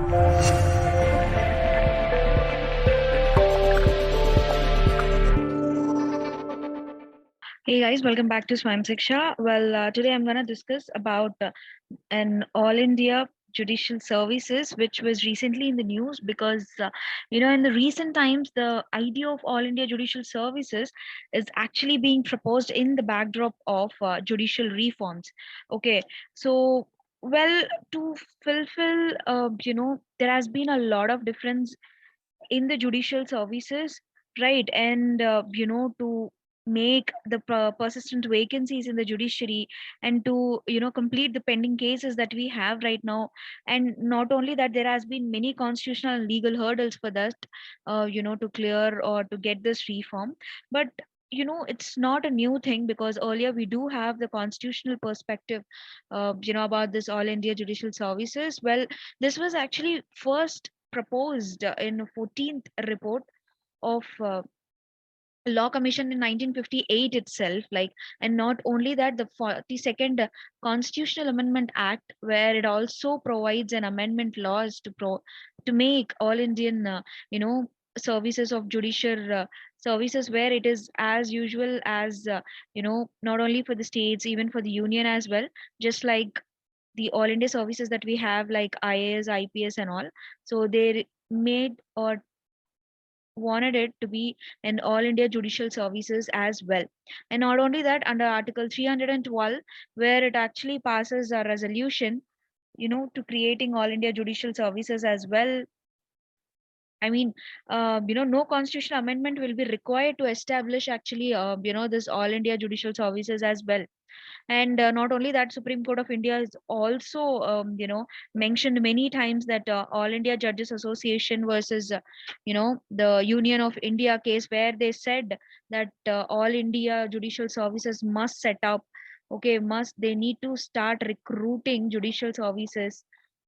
Hey guys, welcome back to Swam Siksha. Well, today I'm going to discuss about an All India Judicial Services, which was recently in the news because, in the recent times, the idea of All India Judicial Services is actually being proposed in the backdrop of judicial reforms. Okay, so, well, to fulfill, there has been a lot of difference in the judicial services, right? And to make the persistent vacancies in the judiciary, and to complete the pending cases that we have right now. And not only that, there has been many constitutional and legal hurdles for that, to clear or to get this reform. But it's not a new thing, because earlier we do have the constitutional perspective about this All India Judicial Services. Well, this was actually first proposed in 14th report of law commission in 1958 itself, like. And not only that, the 42nd constitutional amendment act, where it also provides an amendment laws to make all Indian services of judicial services, where it is as usual as not only for the states, even for the union as well, just like the all India services that we have, like IAS, IPS and all. So they made or wanted it to be an all India judicial services as well. And not only that, under Article 312, where it actually passes a resolution, to creating all India judicial services as well. I mean, no constitutional amendment will be required to establish actually, this all India judicial services as well. And not only that, Supreme Court of India has also mentioned many times that All India Judges Association versus the Union of India case, where they said that All India Judicial Services must set up, okay, must they need to start recruiting judicial services.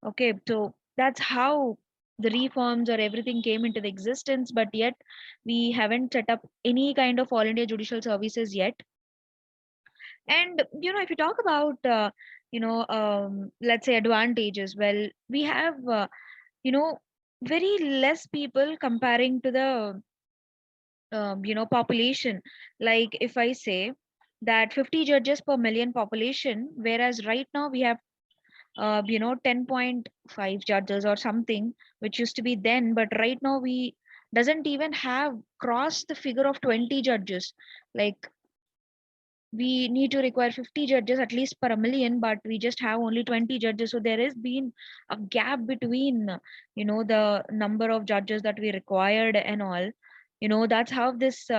Okay, so that's how the reforms or everything came into the existence, but yet we haven't set up any kind of All India Judicial Services yet. And if you talk about let's say advantages, well, we have you know very less people comparing to the population. Like if I say that 50 judges per million population, whereas right now we have 10.5 judges or something, which used to be then, but right now we doesn't even have crossed the figure of 20 judges. Like, we need to require 50 judges at least per a million, but we just have only 20 judges. So there has been a gap between the number of judges that we required and all. That's how this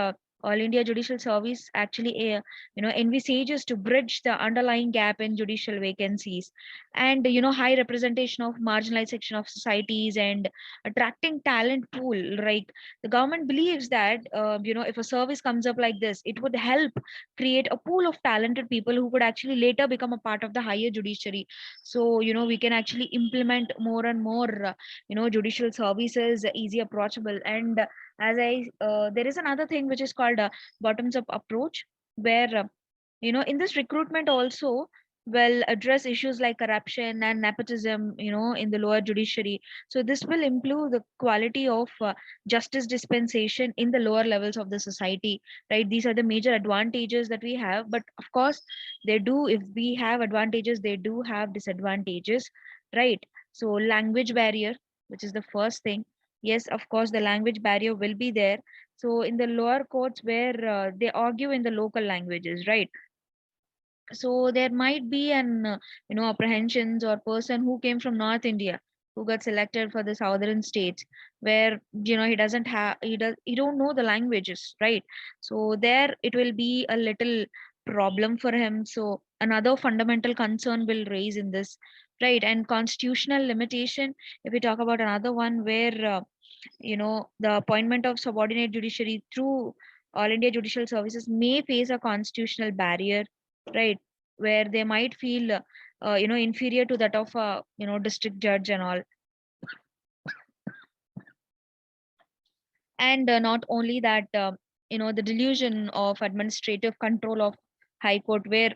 all India Judicial Service actually envisages to bridge the underlying gap in judicial vacancies, and high representation of marginalized section of societies, and attracting talent pool. Like, the government believes that if a service comes up like this, it would help create a pool of talented people who could actually later become a part of the higher judiciary. So we can actually implement more and more judicial services easy approachable. And there is another thing which is called bottoms up approach, where in this recruitment also, well, address issues like corruption and nepotism in the lower judiciary. So this will improve the quality of justice dispensation in the lower levels of the society, right? These are the major advantages that we have, but of course, they do if we have advantages, they do have disadvantages, right? So language barrier, which is the first thing. Yes, of course, the language barrier will be there. So in the lower courts, where they argue in the local languages, right? So there might be an apprehensions or person who came from North India, who got selected for the southern states, where he doesn't have he don't know the languages, right? So there it will be a little problem for him. So another fundamental concern will raise in this, right? And constitutional limitation, if we talk about another one, where the appointment of subordinate judiciary through All India Judicial Services may face a constitutional barrier, right? Where they might feel inferior to that of a district judge and all. And not only that, the delusion of administrative control of high court, where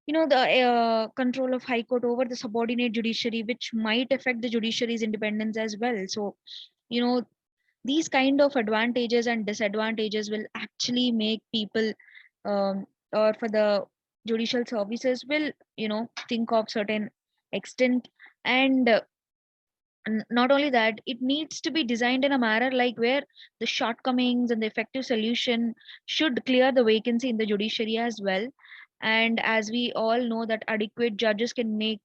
the control of high court over the subordinate judiciary, which might affect the judiciary's independence as well. So you know these kind of advantages and disadvantages will actually make people, or for the judicial services, will think of certain extent. And not only that, it needs to be designed in a manner like where the shortcomings and the effective solution should clear the vacancy in the judiciary as well. And as we all know that adequate judges can make,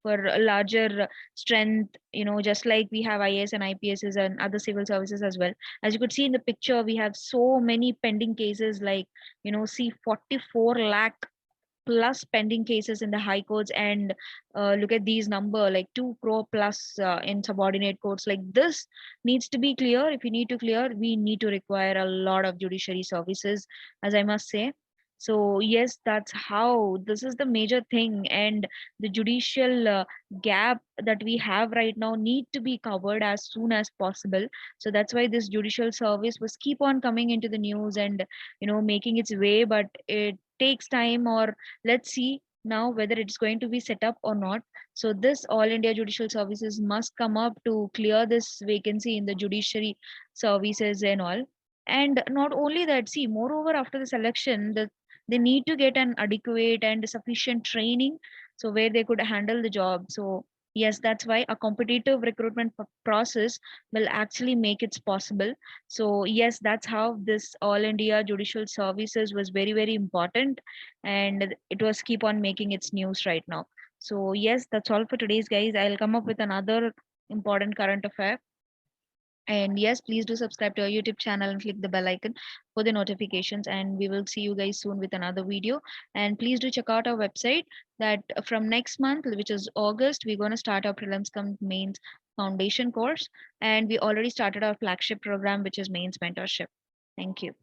for a larger strength, just like we have IAS and IPSs and other civil services as well. As you could see in the picture, we have so many pending cases, like see 44 lakh plus pending cases in the high courts. And look at these number, like 2 crore plus in subordinate courts. Like this needs to be clear. If we need to clear, we need to require a lot of judiciary services, as I must say. So yes, that's how this is the major thing. And the judicial gap that we have right now need to be covered as soon as possible. So that's why this judicial service was keep on coming into the news and making its way. But it takes time, or let's see now whether it's going to be set up or not. So this all India Judicial Services must come up to clear this vacancy in the judiciary services and all. And not only that, see, moreover, after the selection, they need to get an adequate and sufficient training, so where they could handle the job. So yes, that's why a competitive recruitment process will actually make it possible. So yes, that's how this all India Judicial Services was very, very important, and it was keep on making its news right now. So yes, that's all for today's, guys. I'll come up with another important current affair. And yes, please do subscribe to our YouTube channel and click the bell icon for the notifications. And we will see you guys soon with another video. And please do check out our website, that from next month, which is August, we're going to start our prelims come mains foundation course. And we already started our flagship program, which is mains mentorship. Thank you.